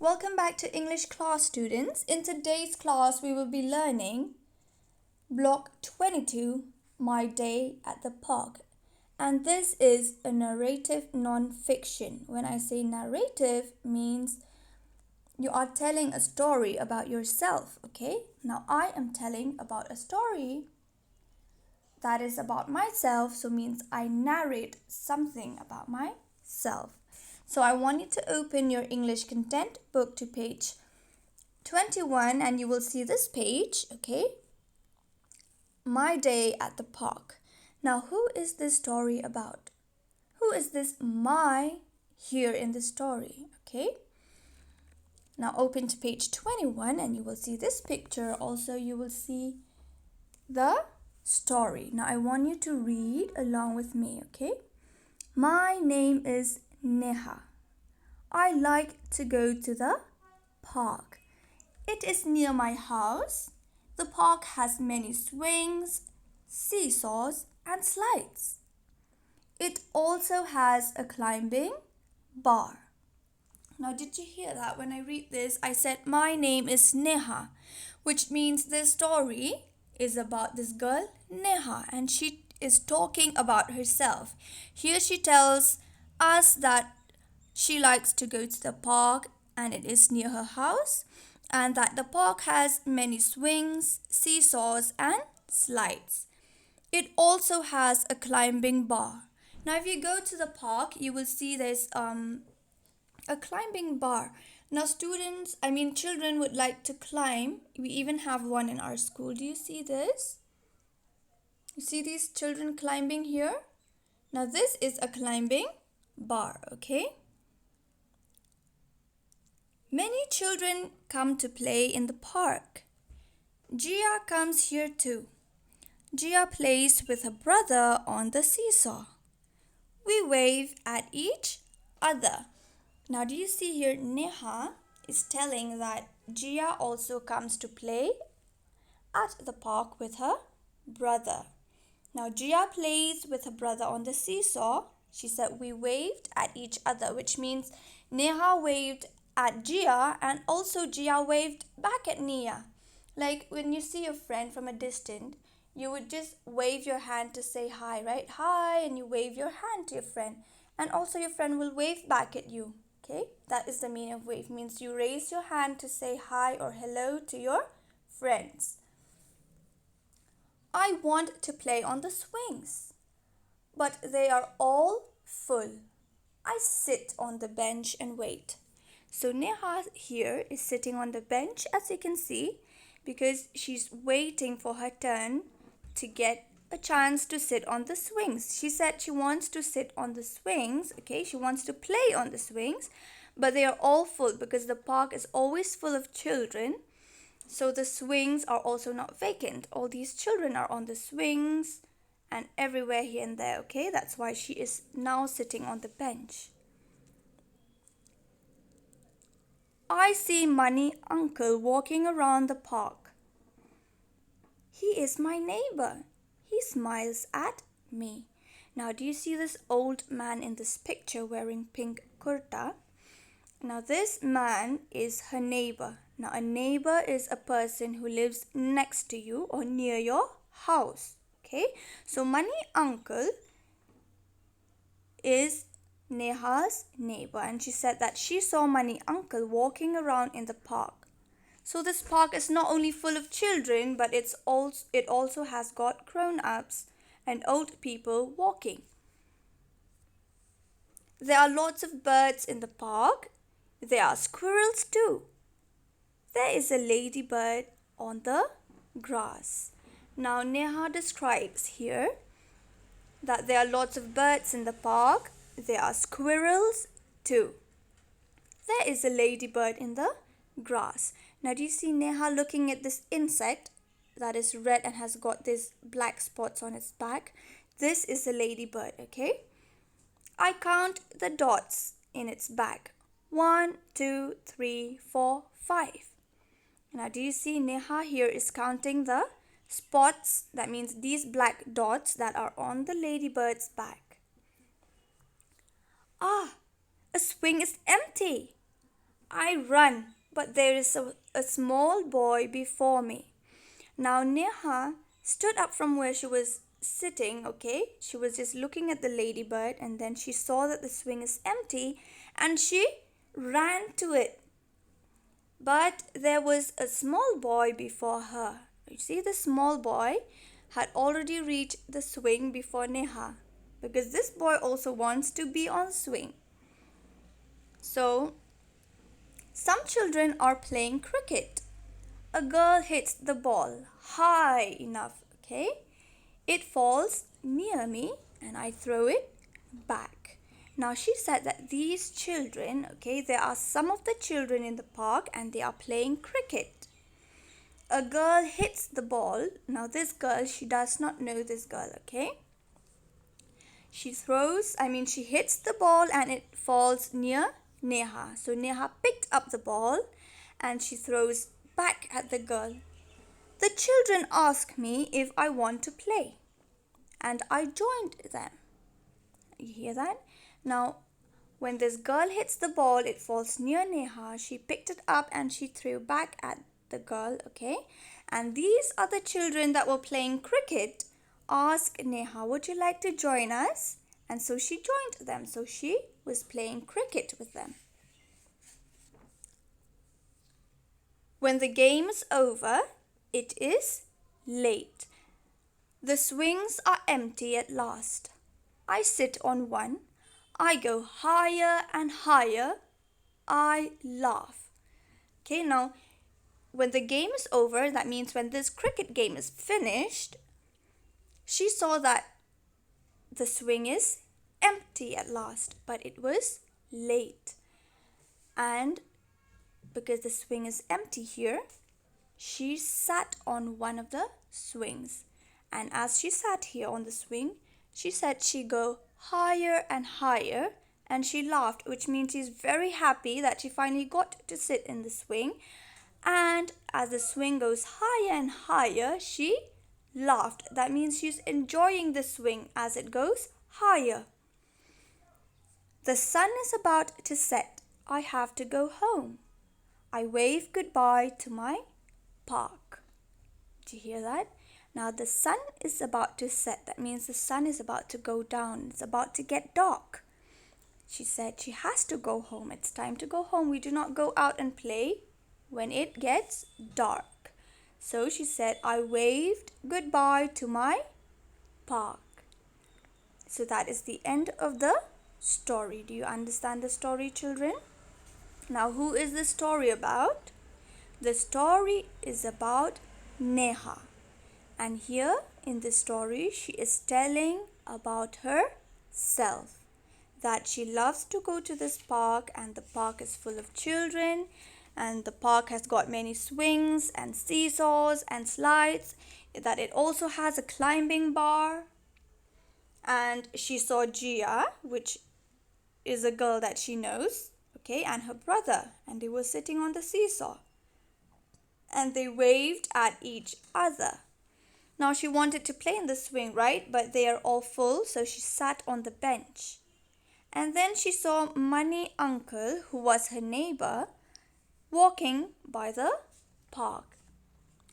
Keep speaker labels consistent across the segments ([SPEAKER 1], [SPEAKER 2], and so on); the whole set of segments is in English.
[SPEAKER 1] Welcome back to English class, students. In today's class, we will be learning Block 22, My Day at the Park. And this is a narrative non-fiction. When I say narrative, means you are telling a story about yourself, okay? Now, I am telling about a story that is about myself, so means I narrate something about myself. So I want you to open your English content book to page 21 and you will see this page, okay? My Day at the Park. Now, who is this story about? Who is this my here in the story, okay? Now open to page 21 and you will see this picture. Also, you will see the story. Now I want you to read along with me, okay? My name is Neha. I like to go to the park. It is near my house. The park has many swings, seesaws, and slides. It also has a climbing bar. Now, did you hear that? When I read this, I said, my name is Neha, which means this story is about this girl, Neha, and she is talking about herself. Here she tells us that she likes to go to the park and it is near her house, and that the park has many swings, seesaws, and slides. It also has a climbing bar. Now, if you go to the park, you will see there's a climbing bar. Now children would like to climb. We even have one in our school. Do you see this? You see these children climbing here? Now this is a climbing bar, okay? Many children come to play in the park. Gia comes here too. Gia plays with her brother on the seesaw. We wave at each other. Now, do you see here, Neha is telling that Gia also comes to play at the park with her brother. Now, Gia plays with her brother on the seesaw. She said we waved at each other, which means Neha waved at Gia and also Gia waved back at Neha. Like when you see your friend from a distance, you would just wave your hand to say hi, right? Hi, and you wave your hand to your friend. And also your friend will wave back at you. Okay, that is the meaning of wave. Means you raise your hand to say hi or hello to your friends. I want to play on the swings, but they are all full. I sit on the bench and wait. So Neha here is sitting on the bench, as you can see, because she's waiting for her turn to get a chance to sit on the swings. She said she wants to sit on the swings, okay? She wants to play on the swings, but they are all full because the park is always full of children. So the swings are also not vacant. All these children are on the swings and everywhere here and there, okay? That's why she is now sitting on the bench. I see Money Uncle walking around the park. He is my neighbor. He smiles at me. Now, do you see this old man in this picture wearing pink kurta? Now, this man is her neighbor. Now, a neighbor is a person who lives next to you or near your house. Okay, so Money Uncle is Neha's neighbor, and she said that she saw Money Uncle walking around in the park. So this park is not only full of children, but it also has got grown-ups and old people walking. There are lots of birds in the park. There are squirrels too. There is a ladybird on the grass. Now Neha describes here that there are lots of birds in the park. There are squirrels too. There is a ladybird in the grass. Now do you see Neha looking at this insect that is red and has got these black spots on its back? This is a ladybird, okay? I count the dots in its back. 1, 2, 3, 4, 5. Now do you see Neha here is counting the spots? That means these black dots that are on the ladybird's back. Ah, a swing is empty. I run, but there is a small boy before me. Now Neha stood up from where she was sitting, okay? She was just looking at the ladybird and then she saw that the swing is empty and she ran to it. But there was a small boy before her. You see, the small boy had already reached the swing before Neha because this boy also wants to be on swing. So, some children are playing cricket. A girl hits the ball high enough, okay? It falls near me and I throw it back. Now she said that these children, okay, there are some of the children in the park and they are playing cricket. A girl hits the ball. Now this girl, she does not know this girl, okay? She hits the ball and it falls near Neha. So Neha picked up the ball and she throws back at the girl. The children ask me if I want to play and I joined them. You hear that? Now, when this girl hits the ball, it falls near Neha. She picked it up and she threw back at the girl, okay? And these other children that were playing cricket asked Neha, would you like to join us? And so she joined them. So she was playing cricket with them. When the game is over, it is late. The swings are empty at last. I sit on one. I go higher and higher. I laugh. Okay, now when the game is over, that means when this cricket game is finished, she saw that the swing is empty at last, but it was late. And because the swing is empty here, she sat on one of the swings. And as she sat here on the swing, she said she go higher and higher, and she laughed, which means she's very happy that she finally got to sit in the swing. And as the swing goes higher and higher, she laughed. That means she's enjoying the swing as it goes higher. The sun is about to set. I have to go home. I wave goodbye to my park. Did you hear that? Now the sun is about to set. That means the sun is about to go down. It's about to get dark. She said she has to go home. It's time to go home. We do not go out and play when it gets dark. So she said, I waved goodbye to my park. So that is the end of the story. Do you understand the story, children? Now, who is the story about? The story is about Neha. And here in the story, she is telling about herself. That she loves to go to this park and the park is full of children and the park has got many swings and seesaws and slides. That it also has a climbing bar. And she saw Gia, which is a girl that she knows, okay, and her brother, and they were sitting on the seesaw. And they waved at each other. Now she wanted to play in the swing, right? But they are all full, so she sat on the bench. And then she saw Money Uncle, who was her neighbor, walking by the park.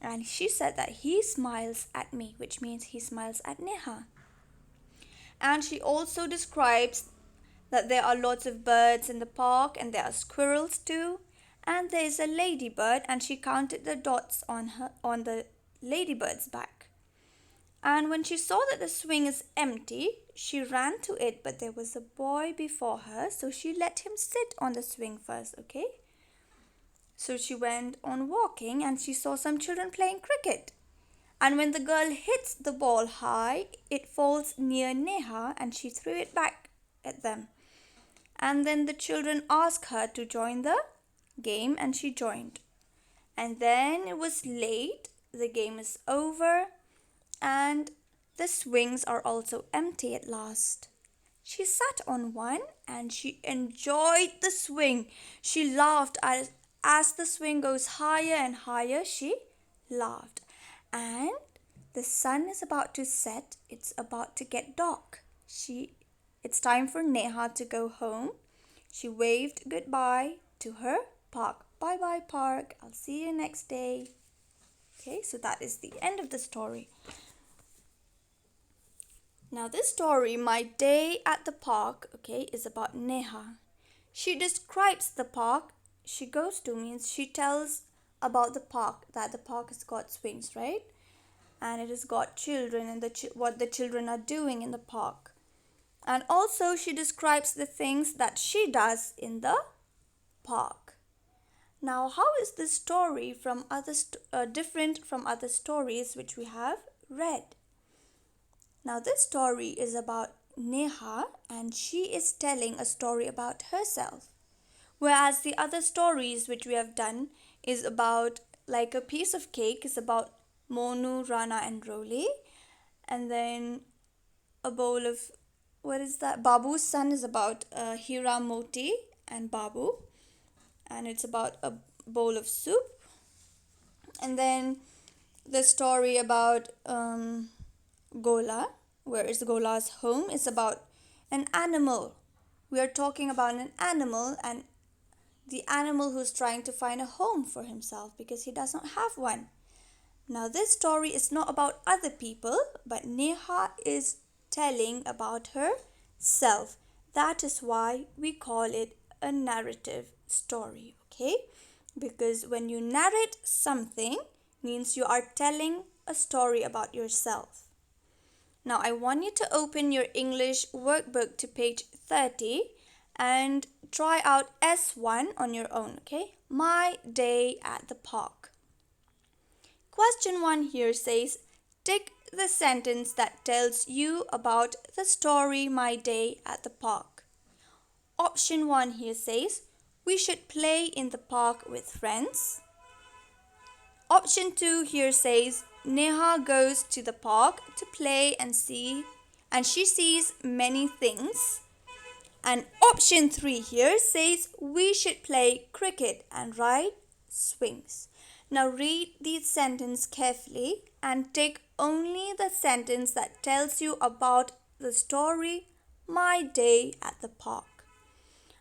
[SPEAKER 1] And she said that he smiles at me, which means he smiles at Neha. And she also describes that there are lots of birds in the park and there are squirrels too. And there is a ladybird and she counted the dots on the ladybird's back. And when she saw that the swing is empty, she ran to it, but there was a boy before her, so she let him sit on the swing first, okay? So she went on walking and she saw some children playing cricket. And when the girl hits the ball high, it falls near Neha and she threw it back at them. And then the children asked her to join the game and she joined. And then it was late, the game is over, and the swings are also empty at last. She sat on one and she enjoyed the swing. She laughed as the swing goes higher and higher, she laughed. And the sun is about to set. It's about to get dark. It's time for Neha to go home. She waved goodbye to her park. Bye bye, park. I'll see you next day. Okay, so that is the end of the story. Now this story, My Day at the Park, okay, is about Neha. She describes the park she goes to, means she tells about the park, that the park has got swings, right? And it has got children and what the children are doing in the park. And also she describes the things that she does in the park. Now, how is this story from different from other stories which we have read? Now, this story is about Neha and she is telling a story about herself. Whereas the other stories which we have done is about, like a piece of cake is about Monu, Rana and Roli. And then a bowl of, what is that? Babu's son is about Hira, Moti and Babu. And it's about a bowl of soup. And then the story about Gola, where is Gola's home, is about an animal. We are talking about an animal, and the animal who's trying to find a home for himself because he does not have one. Now this story is not about other people, but Neha is telling about herself. That is why we call it a narrative story, okay? Because when you narrate something, means you are telling a story about yourself. Now I want you to open your English workbook to page 30 and try out S1 on your own, okay? My Day at the Park. Question 1 here says, tick the sentence that tells you about the story My Day at the Park. Option 1 here says, we should play in the park with friends. Option 2 here says, Neha goes to the park to play and she sees many things. And option 3 here says, we should play cricket and ride swings. Now read these sentences carefully and take only the sentence that tells you about the story My Day at the Park.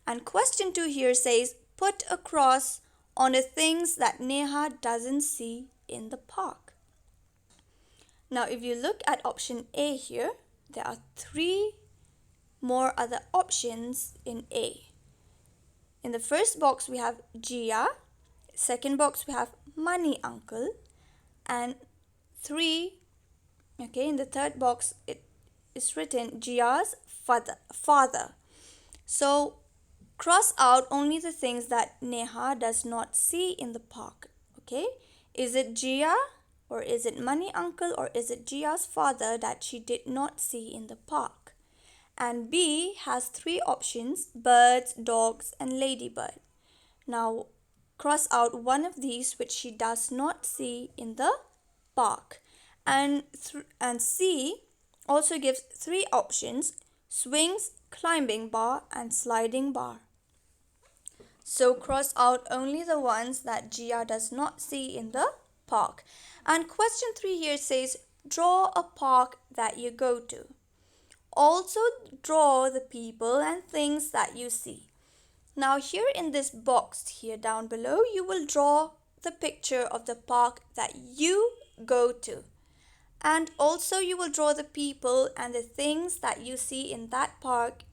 [SPEAKER 1] And question 2 here says, put a cross on the things that Neha doesn't see in the park. Now if you look at option A here, there are 3 more other options in A. In the first box we have Jia, second box we have Money Uncle, and 3, okay, in the third box it is written Jia's father. So cross out only the things that Neha does not see in the park, okay? Is it Jia, or is it Money Uncle, or is it Jia's father that she did not see in the park? And B has 3 options, birds, dogs and ladybird. Now cross out one of these which she does not see in the park. And C also gives 3 options, swings, climbing bar and sliding bar. So cross out only the ones that Jia does not see in the park. And question 3 here says, draw a park that you go to. Also draw the people and things that you see. Now here in this box here down below, you will draw the picture of the park that you go to. And also you will draw the people and the things that you see in that park,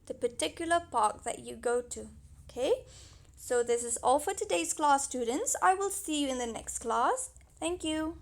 [SPEAKER 1] the particular park that you go to. Okay? So this is all for today's class, students. I will see you in the next class. Thank you.